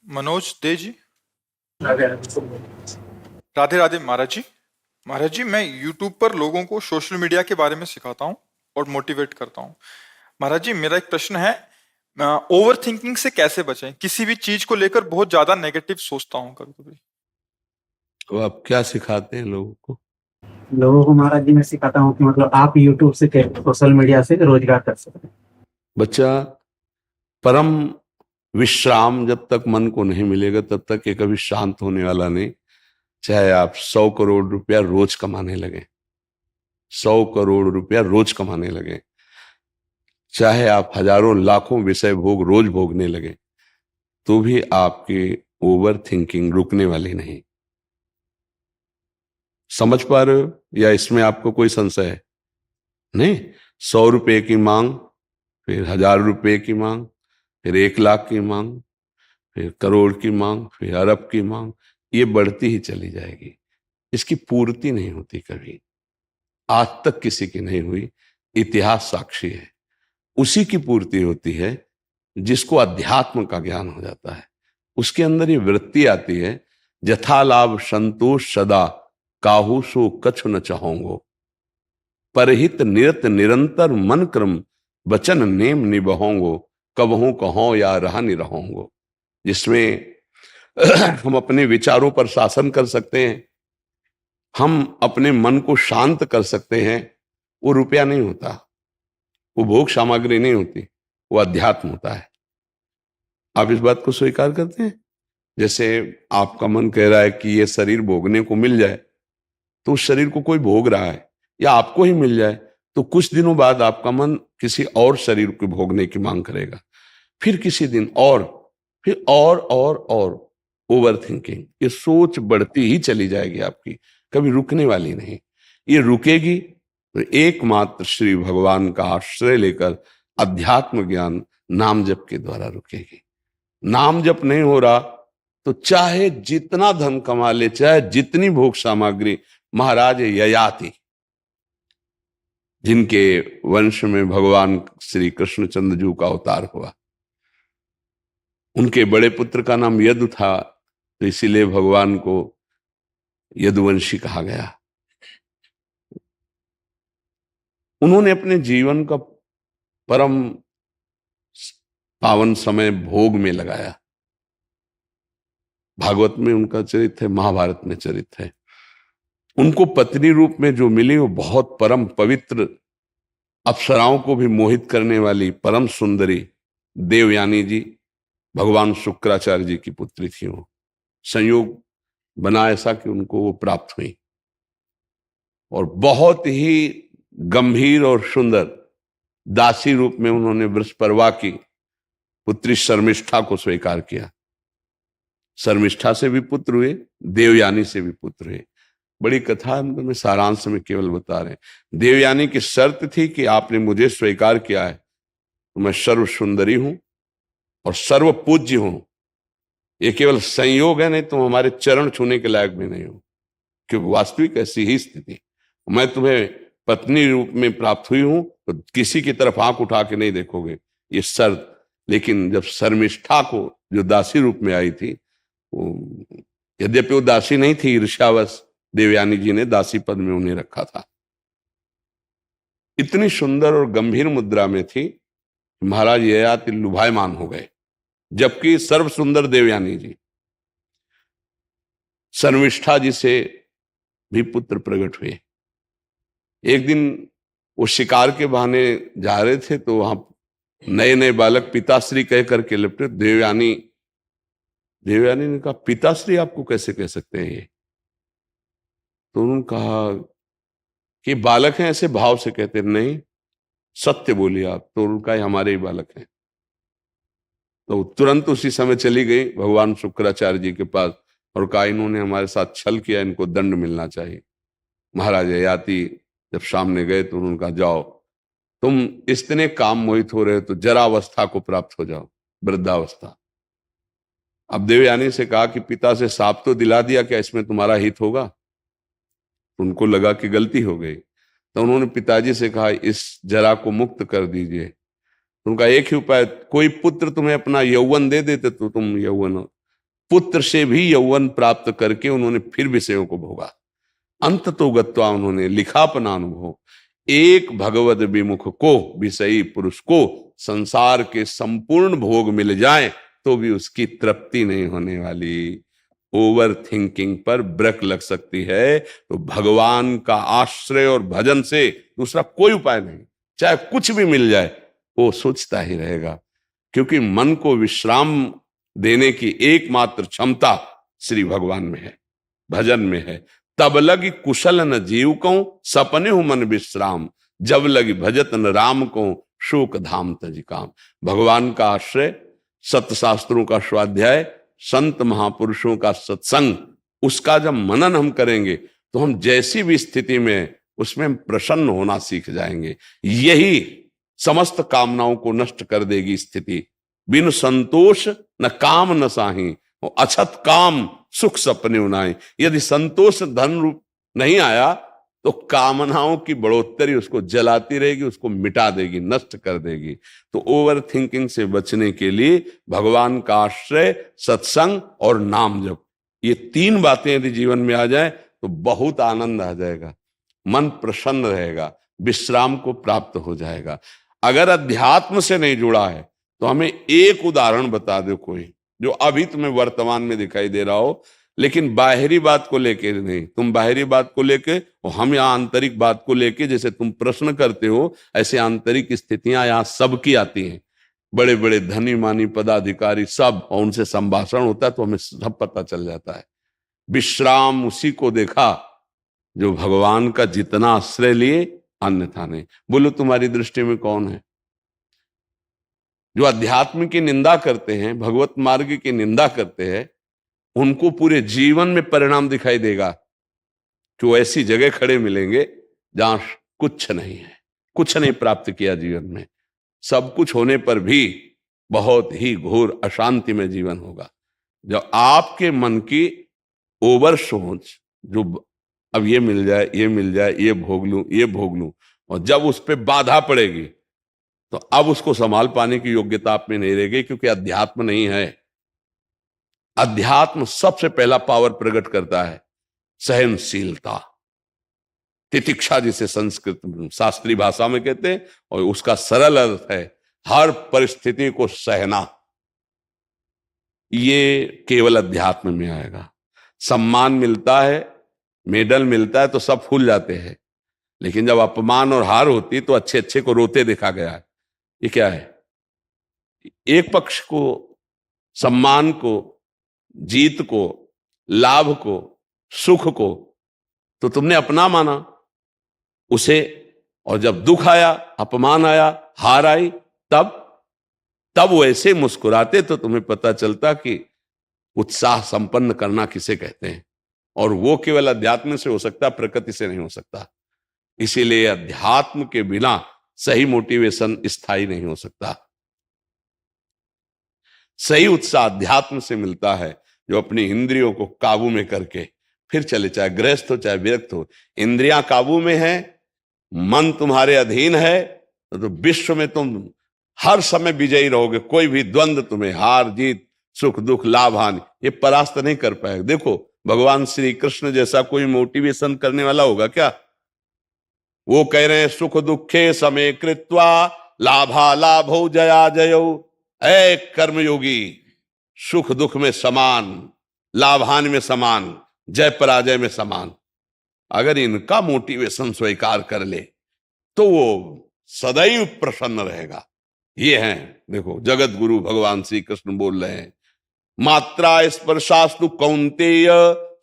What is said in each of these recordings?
मनोज दे जी। राधे राधे। राधे राधे महाराज जी। महाराज जी, मैं यूट्यूब पर लोगों को सोशल मीडिया के बारे में सिखाता हूँ और मोटिवेट करता हूँ। महाराज जी, मेरा एक प्रश्न है, ओवर थिंकिंग से कैसे बचें? किसी भी चीज को लेकर बहुत ज्यादा नेगेटिव सोचता हूँ कभी कभी। तो आप क्या सिखाते हैं लोगों को? लोगों को महाराज जी मैं सिखाता हूँ कि मतलब आप यूट्यूब से कैसे सोशल मीडिया से रोजगार कर सकते हैं। बच्चा, परम विश्राम जब तक मन को नहीं मिलेगा तब तक ये कभी शांत होने वाला नहीं। चाहे आप 100 करोड़ रुपया रोज कमाने लगे, 100 करोड़ रुपया रोज कमाने लगे, चाहे आप हजारों लाखों विषय भोग रोज भोगने लगे, तो भी आपकी ओवर थिंकिंग रुकने वाली नहीं। समझ पा रहे हो या इसमें आपको कोई संशय है? नहीं। 100 रुपये की मांग, फिर 1000 रुपये की मांग, फिर 1 लाख की मांग, फिर करोड़ की मांग, फिर अरब की मांग, ये बढ़ती ही चली जाएगी। इसकी पूर्ति नहीं होती कभी, आज तक किसी की नहीं हुई। इतिहास साक्षी है। उसी की पूर्ति होती है जिसको अध्यात्म का ज्ञान हो जाता है। उसके अंदर ये वृत्ति आती है, जथा लाभ संतोष सदा, काहू सो कछु न चाहोंगो, परहित निरत निरंतर मन क्रम, वचन नेम निबहोंगो, कबहू कहो या रहा निरहोंगो। जिसमें हम अपने विचारों पर शासन कर सकते हैं, हम अपने मन को शांत कर सकते हैं। वो रुपया नहीं होता, वो भोग सामग्री नहीं होती, वो अध्यात्म होता है। आप इस बात को स्वीकार करते हैं? जैसे आपका मन कह रहा है कि ये शरीर भोगने को मिल जाए, तो उस शरीर को कोई भोग रहा है, या आपको ही मिल जाए, तो कुछ दिनों बाद आपका मन किसी और शरीर को भोगने की मांग करेगा, फिर किसी दिन और, फिर और ओवर थिंकिंग, ये सोच बढ़ती ही चली जाएगी आपकी, कभी रुकने वाली नहीं। ये रुकेगी तो एकमात्र श्री भगवान का आश्रय लेकर अध्यात्म ज्ञान नाम जप के द्वारा रुकेगी। नाम जप नहीं हो रहा तो चाहे जितना धन कमा ले, चाहे जितनी भोग सामग्री, महाराज ययाति जिनके वंश में भगवान श्री कृष्णचंद्र जी का अवतार हुआ, उनके बड़े पुत्र का नाम यदु था, तो इसीलिए भगवान को यदुवंशी कहा गया। उन्होंने अपने जीवन का परम पावन समय भोग में लगाया। भागवत में उनका चरित्र है, महाभारत में चरित्र है। उनको पत्नी रूप में जो मिली वो बहुत परम पवित्र, अप्सराओं को भी मोहित करने वाली परम सुंदरी देवयानी जी, भगवान शुक्राचार्य जी की पुत्री थी। वो संयोग बना ऐसा कि उनको वो प्राप्त हुई, और बहुत ही गंभीर और सुंदर दासी रूप में उन्होंने वृषपर्वा की पुत्री शर्मिष्ठा को स्वीकार किया। शर्मिष्ठा से भी पुत्र हुए, देवयानी से भी पुत्र हुए। बड़ी कथा है, मैं सारांश में केवल बता रहे हैं। देवयानी की शर्त थी कि आपने मुझे स्वीकार किया है तो मैं सर्व सुंदरी हूं और सर्व पूज्य हूं। ये केवल संयोग है, नहीं तुम हमारे चरण छूने के लायक भी नहीं हो, क्योंकि वास्तविक ऐसी ही स्थिति। मैं तुम्हें पत्नी रूप में प्राप्त हुई हूं तो किसी की तरफ आंख उठा के नहीं देखोगे, ये शर्त। लेकिन जब शर्मिष्ठा को जो दासी रूप में आई थी, यद्यपि वो दासी नहीं थी, ईर्ष्यावश देवयानी जी ने दासी पद में उन्हें रखा था। इतनी सुंदर और गंभीर मुद्रा में थी, महाराज ययाति लुभायमान हो गए, जबकि सर्व सुंदर देवयानी जी। शर्मिष्ठा जी से भी पुत्र प्रकट हुए। एक दिन वो शिकार के बहाने जा रहे थे, तो वहां नए नए बालक पिताश्री कह करके लपटे। देवयानी ने कहा, पिताश्री आपको कैसे कह सकते हैं ये? तो उन्होंने कहा कि बालक हैं, ऐसे भाव से कहते नहीं, सत्य बोलिए आप। तो उनका हमारे ही बालक हैं। तो तुरंत उसी समय चली गई भगवान शुक्राचार्य जी के पास और कहा, इन्होंने हमारे साथ छल किया, इनको दंड मिलना चाहिए। महाराज ययाति जब सामने गए तो उन्होंने कहा, जाओ, तुम इतने काम मोहित हो रहे हो तो जरावस्था को प्राप्त हो जाओ, वृद्धावस्था। अब देवयानी से कहा कि पिता से साफ तो दिला दिया, क्या इसमें तुम्हारा हित होगा? उनको लगा कि गलती हो गई, तो उन्होंने पिताजी से कहा, इस जरा को मुक्त कर दीजिए। तो उनका एक ही उपाय, कोई पुत्र तुम्हें अपना यौवन दे देते तो तुम यौवन पुत्र से भी यौवन प्राप्त करके उन्होंने फिर विषयों को भोगा। अंत तो गत्वा उन्होंने लिखा अपना अनुभव, एक भगवद विमुख को, विषयी पुरुष को संसार के संपूर्ण भोग मिल जाए तो भी उसकी तृप्ति नहीं होने वाली। ओवर थिंकिंग पर ब्रेक लग सकती है तो भगवान का आश्रय और भजन से दूसरा कोई उपाय नहीं। चाहे कुछ भी मिल जाए वो सोचता ही रहेगा, क्योंकि मन को विश्राम देने की एकमात्र क्षमता श्री भगवान में है, भजन में है। तब लगी कुशल न जीव को, सपने हो मन विश्राम, जब लगी भजत न राम को, शोक धाम तज काम। भगवान का आश्रय, सत्य शास्त्रों का स्वाध्याय, संत महापुरुषों का सत्संग, उसका जब मनन हम करेंगे तो हम जैसी भी स्थिति में उसमें प्रसन्न होना सीख जाएंगे। यही समस्त कामनाओं को नष्ट कर देगी स्थिति। बिन संतोष न काम न साही, अछत काम सुख सपने उनाए। यदि संतोष धन रूप नहीं आया तो कामनाओं की बढ़ोतरी उसको जलाती रहेगी, उसको मिटा देगी, नष्ट कर देगी। तो ओवर थिंकिंग से बचने के लिए भगवान का आश्रय, सत्संग और नाम जप, ये तीन बातें यदि जीवन में आ जाए तो बहुत आनंद आ जाएगा, मन प्रसन्न रहेगा, विश्राम को प्राप्त हो जाएगा। अगर अध्यात्म से नहीं जुड़ा है तो हमें एक उदाहरण बता दो कोई, जो अभी तुम्हें वर्तमान में दिखाई दे रहा हो, लेकिन बाहरी बात को लेके नहीं। तुम बाहरी बात को लेके और हम यहाँ आंतरिक बात को लेके, जैसे तुम प्रश्न करते हो ऐसे आंतरिक स्थितियां यहाँ सबकी आती हैं। बड़े बड़े धनी मानी पदाधिकारी सब, और उनसे संभाषण होता है तो हमें सब पता चल जाता है। विश्राम उसी को देखा जो भगवान का जितना आश्रय लिए अन्यथा नहीं। बोलो तुम्हारी दृष्टि में कौन है? जो अध्यात्म की निंदा करते हैं, भगवत मार्ग की निंदा करते हैं, उनको पूरे जीवन में परिणाम दिखाई देगा कि वो ऐसी जगह खड़े मिलेंगे जहां कुछ नहीं है, कुछ नहीं प्राप्त किया जीवन में, सब कुछ होने पर भी बहुत ही घोर अशांति में जीवन होगा। जब आपके मन की ओवर सोच, जो अब ये मिल जाए, ये मिल जाए, ये भोग लूं, ये भोग लूं, और जब उस पर बाधा पड़ेगी तो अब उसको संभाल पाने की योग्यता आप में नहीं रहेगी, क्योंकि अध्यात्म नहीं है। अध्यात्म सबसे पहला पावर प्रकट करता है सहनशीलता, तितिक्षा, जिसे संस्कृत शास्त्रीय भाषा में कहते हैं, और उसका सरल अर्थ है हर परिस्थिति को सहना। ये केवल अध्यात्म में आएगा। सम्मान मिलता है, मेडल मिलता है तो सब फूल जाते हैं, लेकिन जब अपमान और हार होती तो अच्छे अच्छे को रोते देखा गया है। ये क्या है? एक पक्ष को, सम्मान को, जीत को, लाभ को, सुख को तो तुमने अपना माना उसे, और जब दुख आया, अपमान आया, हार आई, तब वो ऐसे मुस्कुराते तो तुम्हें पता चलता कि उत्साह संपन्न करना किसे कहते हैं। और वो केवल अध्यात्म से हो सकता, प्रकृति से नहीं हो सकता। इसीलिए अध्यात्म के बिना सही मोटिवेशन स्थायी नहीं हो सकता। सही उत्साह अध्यात्म से मिलता है, जो अपनी इंद्रियों को काबू में करके फिर चले, चाहे गृहस्थ हो चाहे विरक्त हो। इंद्रियां काबू में है, मन तुम्हारे अधीन है, तो विश्व में तुम हर समय विजयी रहोगे। कोई भी द्वंद्व तुम्हें, हार जीत, सुख दुख, लाभ हानि, ये परास्त नहीं कर पाएगा। देखो भगवान श्री कृष्ण जैसा कोई मोटिवेशन करने वाला होगा क्या? वो कह रहे हैं सुख दुखे समय कृत्वा लाभा लाभो जया जयो। ऐ कर्मयोगी, सुख दुख में समान, लाभ हानि में समान, जय पराजय में समान। अगर इनका मोटिवेशन स्वीकार कर ले तो वो सदैव प्रसन्न रहेगा। ये हैं, देखो जगत गुरु भगवान श्री कृष्ण बोल रहे हैं, मात्रा स्पर्शास्तु कौन्तेय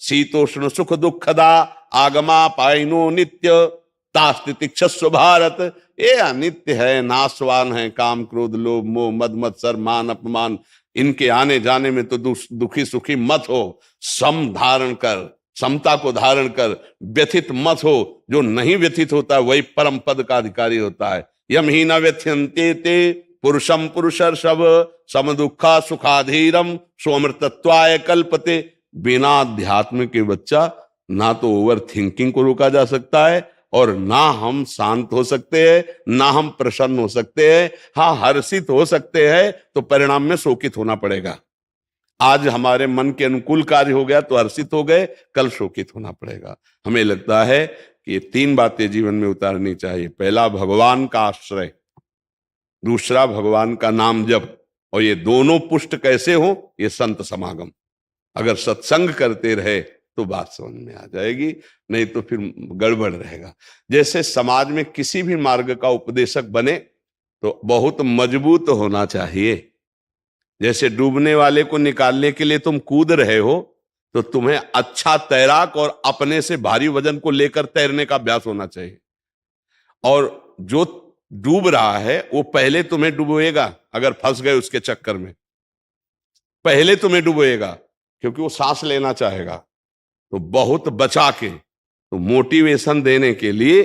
शीतोष्ण सुख दुखदा आगमा पाइनो नित्य तास्तितिक्षस्व भारत। ये अनित्य है, नाशवान है, काम क्रोध लोभ मोह मद मत्सर मान अपमान, इनके आने जाने में तो दुखी सुखी मत हो। सम धारण कर, समता को धारण कर, व्यथित मत हो। जो नहीं व्यथित होता वही परम पद का अधिकारी होता है। यम ही न व्यथ्यन्ते ते पुरुषम पुरुषर्षभ सम दुखा सुखाधीरम स्वमृतत्वाय कल्पते। बिना अध्यात्म के बच्चा ना तो ओवर थिंकिंग को रोका जा सकता है, और ना हम शांत हो सकते हैं, ना हम प्रसन्न हो सकते हैं। हाँ, हर्षित हो सकते हैं तो परिणाम में शोकित होना पड़ेगा। आज हमारे मन के अनुकूल कार्य हो गया तो हर्षित हो गए, कल शोकित होना पड़ेगा। हमें लगता है कि ये 3 बातें जीवन में उतारनी चाहिए। पहला, भगवान का आश्रय, दूसरा भगवान का नाम जप, और ये दोनों पुष्ट कैसे हो? ये संत समागम। अगर सत्संग करते रहे तो बात समझ में आ जाएगी, नहीं तो फिर गड़बड़ रहेगा। जैसे समाज में किसी भी मार्ग का उपदेशक बने तो बहुत मजबूत होना चाहिए। जैसे डूबने वाले को निकालने के लिए तुम कूद रहे हो तो तुम्हें अच्छा तैराक और अपने से भारी वजन को लेकर तैरने का अभ्यास होना चाहिए। और जो डूब रहा है वो पहले तुम्हें डुबोएगा, अगर फंस गए उसके चक्कर में पहले तुम्हें डुबोएगा, क्योंकि वो सांस लेना चाहेगा। तो बहुत बचा के, तो मोटिवेशन देने के लिए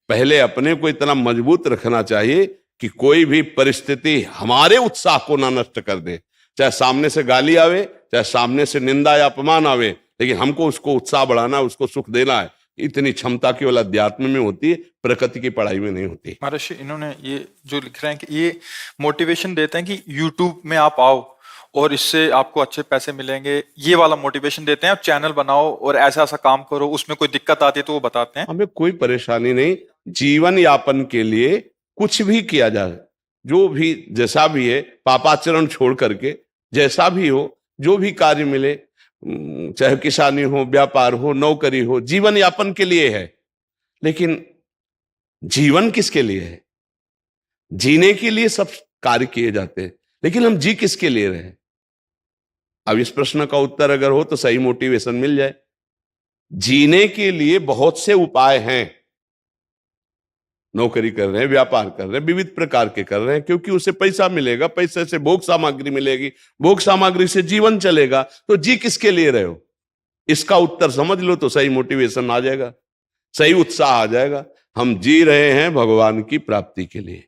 पहले अपने को इतना मजबूत रखना चाहिए कि कोई भी परिस्थिति हमारे उत्साह को ना नष्ट कर दे। चाहे सामने से गाली आवे, चाहे सामने से निंदा या अपमान आवे, लेकिन हमको उसको उत्साह बढ़ाना है, उसको सुख देना है। इतनी क्षमता केवल अध्यात्म में होती है, प्रकृति की पढ़ाई में नहीं होती। महर्षि, इन्होंने ये जो लिख रहे हैं कि ये मोटिवेशन देते हैं कि यूट्यूब में आप आओ और इससे आपको अच्छे पैसे मिलेंगे, ये वाला मोटिवेशन देते हैं। आप चैनल बनाओ और ऐसा ऐसा काम करो, उसमें कोई दिक्कत आती है तो वो बताते हैं। हमें कोई परेशानी नहीं, जीवन यापन के लिए कुछ भी किया जाए, जो भी जैसा भी है, पापाचरण छोड़ करके जैसा भी हो, जो भी कार्य मिले, चाहे किसानी हो, व्यापार हो, नौकरी हो, जीवन यापन के लिए है। लेकिन जीवन किसके लिए है? जीने के लिए सब कार्य किए जाते हैं, लेकिन हम जी किसके लिए रहे? अब इस प्रश्न का उत्तर अगर हो तो सही मोटिवेशन मिल जाए। जीने के लिए बहुत से उपाय हैं। नौकरी कर रहे हैं, व्यापार कर रहे हैं, विविध प्रकार के कर रहे हैं, क्योंकि उसे पैसा मिलेगा, पैसे से भोग सामग्री मिलेगी, भोग सामग्री से जीवन चलेगा। तो जी किसके लिए रहे हो? इसका उत्तर समझ लो तो सही मोटिवेशन आ जाएगा, सही उत्साह आ जाएगा। हम जी रहे हैं भगवान की प्राप्ति के लिए।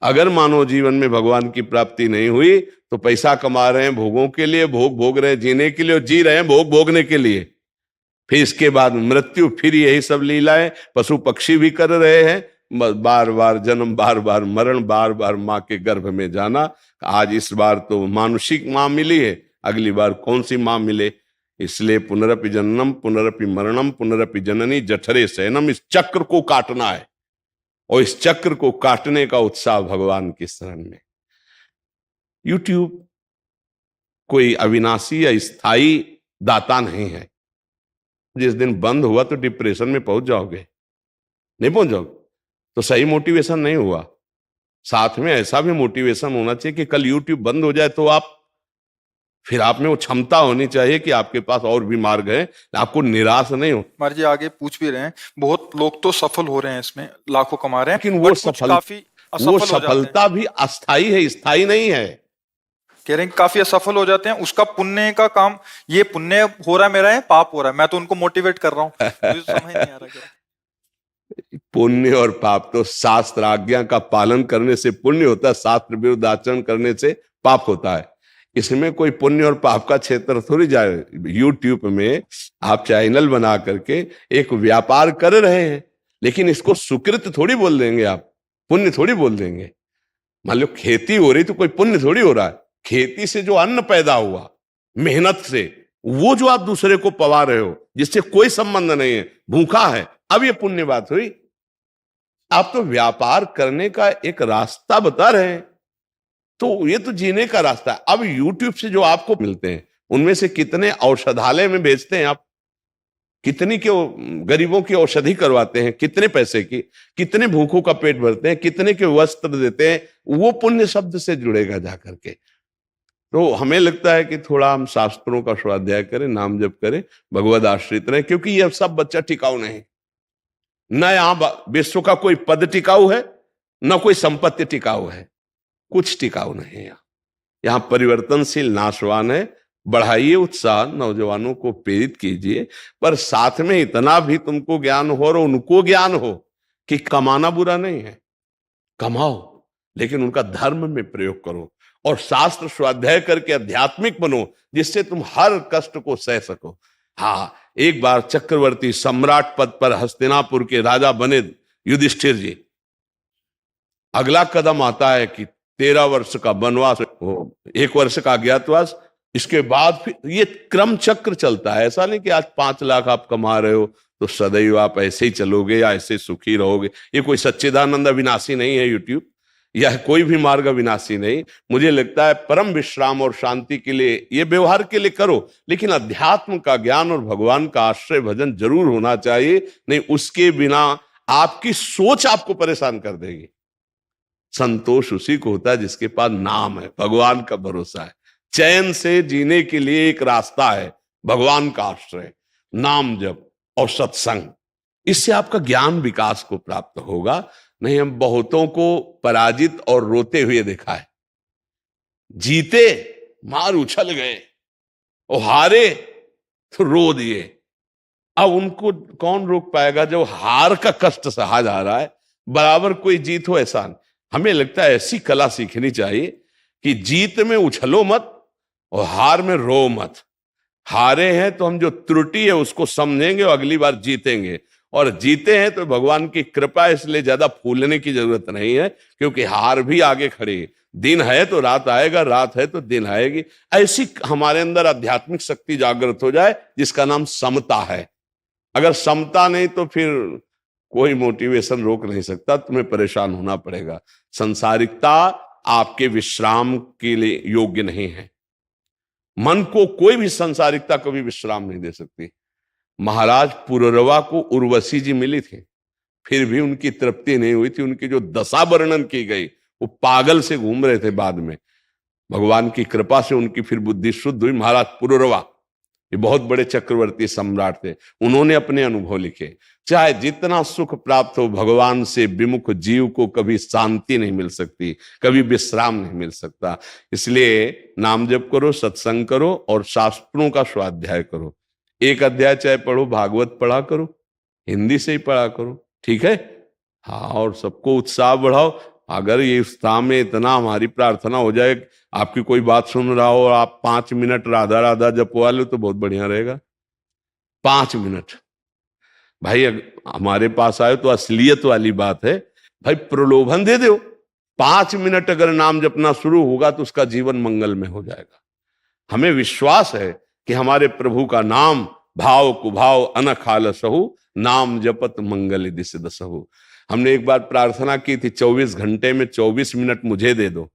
अगर मानव जीवन में भगवान की प्राप्ति नहीं हुई तो पैसा कमा रहे हैं भोगों के लिए, भोग भोग रहे हैं जीने के लिए, और जी रहे हैं भोग भोगने के लिए। फिर इसके बाद मृत्यु, फिर यही सब लीलाएं पशु पक्षी भी कर रहे हैं। बार बार जन्म, बार बार मरण, बार बार माँ के गर्भ में जाना। आज इस बार तो मानुषिक माँ मिली है, अगली बार कौन सी माँ मिले? इसलिए पुनरपि जन्म पुनरपि मरणम पुनरपि जननी जठरे शयनम, इस चक्र को काटना है, और इस चक्र को काटने का उत्साह भगवान की शरण में। यूट्यूब कोई अविनाशी या स्थायी दाता नहीं है। जिस दिन बंद हुआ तो डिप्रेशन में पहुंच जाओगे, नहीं पहुंच जाओगे तो सही मोटिवेशन नहीं हुआ। साथ में ऐसा भी मोटिवेशन होना चाहिए कि कल यूट्यूब बंद हो जाए तो आप में वो क्षमता होनी चाहिए कि आपके पास और भी मार्ग है, आपको निराश नहीं हो। महाराज जी आगे पूछ भी रहे हैं, बहुत लोग तो सफल हो रहे हैं इसमें, लाखों कमा रहे हैं, लेकिन वो but कुछ काफी असफल वो हो जाते हैं। सफलता भी अस्थाई है, स्थायी नहीं है। कह रहे हैं काफी असफल हो जाते हैं, उसका पुण्य का काम, ये पुण्य हो रहा है मेरा है, पाप हो रहा है, मैं तो उनको मोटिवेट कर रहा हूँ। मुझे समझ नहीं आ रहा क्या। पुण्य और पाप तो शास्त्र आज्ञा का पालन करने से पुण्य होता है, शास्त्र विरुद्ध आचरण करने से पाप होता है। इसमें कोई पुण्य और पाप का क्षेत्र थोड़ी जाए। यूट्यूब में आप चैनल बना करके एक व्यापार कर रहे हैं, लेकिन इसको सुकृत थोड़ी बोल देंगे, आप पुण्य थोड़ी बोल देंगे। मान लो खेती हो रही तो कोई पुण्य थोड़ी हो रहा है। खेती से जो अन्न पैदा हुआ मेहनत से, वो जो आप दूसरे को पवा रहे हो, जिससे कोई संबंध नहीं है, भूखा है, अब ये पुण्य बात हुई। आप तो व्यापार करने का एक रास्ता बता रहे हैं, तो ये तो जीने का रास्ता है। अब यूट्यूब से जो आपको मिलते हैं उनमें से कितने औषधालय में बेचते हैं आप, कितनी के गरीबों की औषधि करवाते हैं, कितने पैसे की, कितने भूखों का पेट भरते हैं, कितने के वस्त्र देते हैं, वो पुण्य शब्द से जुड़ेगा जाकर के। तो हमें लगता है कि थोड़ा हम शास्त्रों का स्वाध्याय करें, नाम जप करें, भगवद आश्रित रहें, क्योंकि यह सब बच्चा टिकाऊ नहीं। न यहां विश्व का कोई पद टिकाऊ है, न कोई संपत्ति टिकाऊ है, कुछ टिकाऊ नहीं है। यहां परिवर्तनशील नाशवान है। बढ़ाइए उत्साह, नौजवानों को प्रेरित कीजिए, पर साथ में इतना भी तुमको ज्ञान हो और उनको ज्ञान हो कि कमाना बुरा नहीं है, कमाओ, लेकिन उनका धर्म में प्रयोग करो और शास्त्र स्वाध्याय करके आध्यात्मिक बनो, जिससे तुम हर कष्ट को सह सको। हाँ, एक बार चक्रवर्ती सम्राट पद पर हस्तिनापुर के राजा बने युधिष्ठिर जी। अगला कदम आता है कि 13 वर्ष का वनवास हो, 1 वर्ष का अज्ञातवास, इसके बाद फिर ये क्रम चक्र चलता है। ऐसा नहीं कि आज 5 लाख आप कमा रहे हो तो सदैव आप ऐसे ही चलोगे या ऐसे सुखी रहोगे। ये कोई सच्चिदानंद अविनाशी नहीं है यूट्यूब, या कोई भी मार्ग अविनाशी नहीं। मुझे लगता है परम विश्राम और शांति के लिए, ये व्यवहार के लिए करो, लेकिन अध्यात्म का ज्ञान और भगवान का आश्रय भजन जरूर होना चाहिए। नहीं उसके बिना आपकी सोच आपको परेशान कर देगी। संतोष उसी को होता है जिसके पास नाम है, भगवान का भरोसा है। चैन से जीने के लिए एक रास्ता है, भगवान का आश्रय, नाम जप और सत्संग। इससे आपका ज्ञान विकास को प्राप्त होगा। नहीं, हम बहुतों को पराजित और रोते हुए देखा है। जीते मार उछल गए और हारे तो रो दिए। अब उनको कौन रोक पाएगा जो हार का कष्ट सहा जा रहा है, बराबर कोई जीत हो ऐसा नहीं। हमें लगता है ऐसी कला सीखनी चाहिए कि जीत में उछलो मत और हार में रो मत। हारे हैं तो हम जो त्रुटि है उसको समझेंगे और अगली बार जीतेंगे, और जीते हैं तो भगवान की कृपा, इसलिए ज्यादा फूलने की जरूरत नहीं है, क्योंकि हार भी आगे खड़ी है। दिन है तो रात आएगा, रात है तो दिन आएगी। ऐसी हमारे अंदर आध्यात्मिक शक्ति जागृत हो जाए जिसका नाम समता है। अगर समता नहीं तो फिर कोई मोटिवेशन रोक नहीं सकता, तुम्हें परेशान होना पड़ेगा। संसारिकता आपके विश्राम के लिए योग्य नहीं है। मन को कोई भी संसारिकता कभी विश्राम नहीं दे सकती। महाराज पुररवा को उर्वशी जी मिली थी, फिर भी उनकी तृप्ति नहीं हुई थी। उनकी जो दशा वर्णन की गई, वो पागल से घूम रहे थे। बाद में भगवान की कृपा से उनकी फिर बुद्धि शुद्ध हुई। महाराज पुररवा ये बहुत बड़े चक्रवर्ती सम्राट थे, उन्होंने अपने अनुभव लिखे। चाहे जितना सुख प्राप्त हो, भगवान से विमुख जीव को कभी शांति नहीं मिल सकती, कभी विश्राम नहीं मिल सकता। इसलिए नाम जप करो, सत्संग करो और शास्त्रों का स्वाध्याय करो। एक अध्याय चाहे पढ़ो, भागवत पढ़ा करो, हिंदी से ही पढ़ा करो, ठीक है। हाँ, और सबको उत्साह बढ़ाओ। अगर ये उत्साह में इतना हमारी प्रार्थना हो जाए, आपकी कोई बात सुन रहा हो और आप 5 मिनट राधा राधा जपवा लो तो बहुत बढ़िया रहेगा। 5 मिनट भाई हमारे पास आए तो असलियत वाली बात है भाई, प्रलोभन दे दो। 5 मिनट अगर नाम जपना शुरू होगा तो उसका जीवन मंगल में हो जाएगा। हमें विश्वास है कि हमारे प्रभु का नाम भाव कुभाव अनखाल सहु, नाम जपत मंगल दिस दसहु। हमने एक बार प्रार्थना की थी, 24 घंटे में 24 मिनट मुझे दे दो।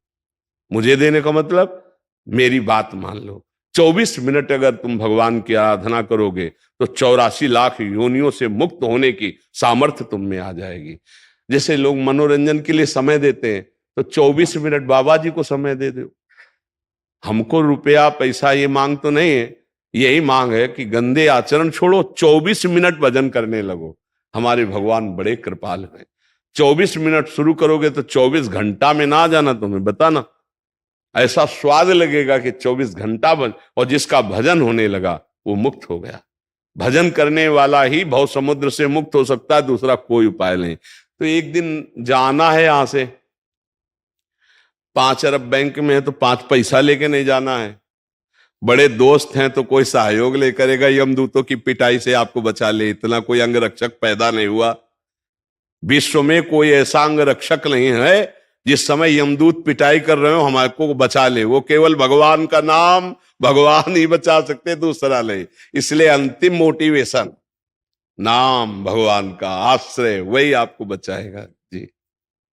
मुझे देने का मतलब मेरी बात मान लो। 24 मिनट अगर तुम भगवान की आराधना करोगे तो 84 लाख योनियों से मुक्त होने की सामर्थ्य तुम में आ जाएगी। जैसे लोग मनोरंजन के लिए समय देते हैं, तो 24 मिनट बाबा जी को समय दे दो। हमको रुपया पैसा ये मांग तो नहीं है, यही मांग है कि गंदे आचरण छोड़ो, 24 मिनट भजन करने लगो। हमारे भगवान बड़े कृपाल हैं। 24 मिनट शुरू करोगे तो 24 घंटा में ना जाना, तुम्हें बताना ऐसा स्वाद लगेगा कि 24 घंटा और जिसका भजन होने लगा वो मुक्त हो गया। भजन करने वाला ही भव समुद्र से मुक्त हो सकता है, दूसरा कोई उपाय नहीं। तो एक दिन जाना है यहां से, 5 अरब बैंक में है तो 5 पैसा लेके नहीं जाना है। बड़े दोस्त हैं तो कोई सहयोग ले करेगा, यमदूतों की पिटाई से आपको बचा ले, इतना कोई अंगरक्षक पैदा नहीं हुआ। विश्व में कोई ऐसा अंगरक्षक नहीं है जिस समय यमदूत पिटाई कर रहे हो हमारे को बचा ले। वो केवल भगवान का नाम, भगवान ही बचा सकते, दूसरा नहीं। इसलिए अंतिम मोटिवेशन नाम, भगवान का आश्रय, वही आपको बचाएगा।